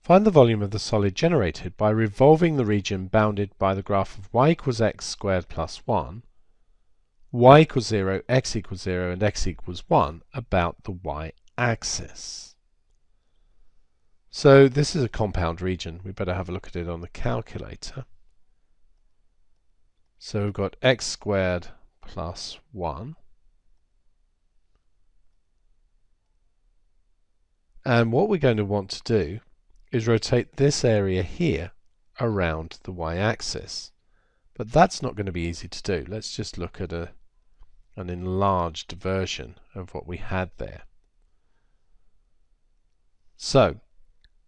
Find the volume of the solid generated by revolving the region bounded by the graph of y equals x squared plus 1, y equals 0, x equals 0, and x equals 1 about the y-axis. So this is a compound region. We better have a look at it on the calculator. So we've got x squared plus 1. And what we're going to want to do is rotate this area here around the y-axis. But that's not going to be easy to do. Let's just look at an enlarged version of what we had there. So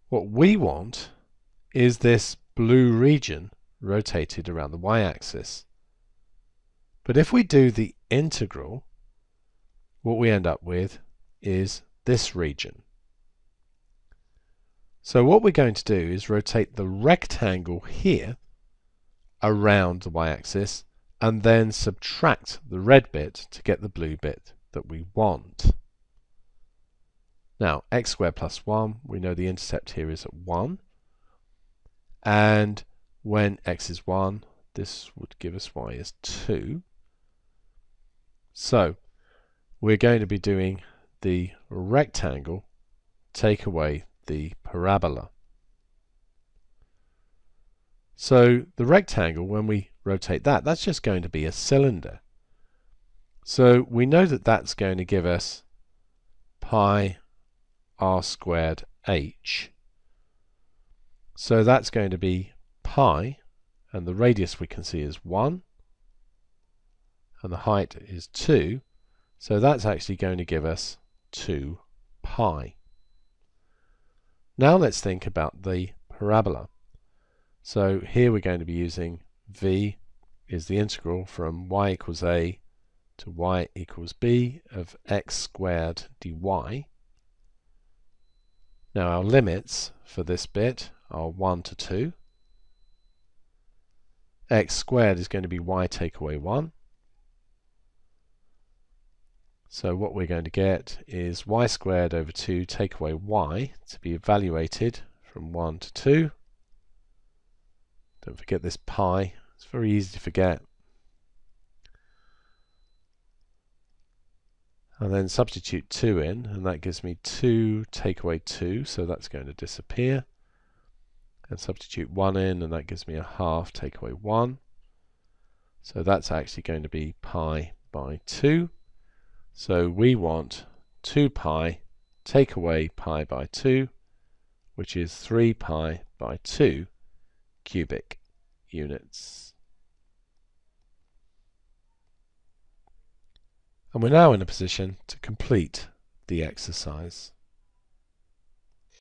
what we want is this blue region rotated around the y-axis. But if we do the integral, what we end up with is this region. So what we're going to do is rotate the rectangle here around the y-axis and then subtract the red bit to get the blue bit that we want. Now, x squared plus 1, we know the intercept here is at 1. And when x is 1, this would give us y is 2. So we're going to be doing the rectangle take away the parabola. So the rectangle, when we rotate that, that's just going to be a cylinder. So we know that that's going to give us pi r squared h. So that's going to be pi, and the radius we can see is 1, and the height is 2. So that's actually going to give us 2 pi. Now let's think about the parabola. So here we're going to be using v is the integral from y equals a to y equals b of x squared dy. Now our limits for this bit are 1 to 2. X squared is going to be y take away 1. So what we're going to get is y squared over 2 take away y to be evaluated from 1 to 2. Don't forget this pi, it's very easy to forget. And then substitute 2 in, and that gives me 2 take away 2, so that's going to disappear. And substitute 1 in, and that gives me a half take away 1. So that's actually going to be pi by 2. So we want 2 pi take away pi by 2, which is 3 pi by 2 cubic units. And we're now in a position to complete the exercise.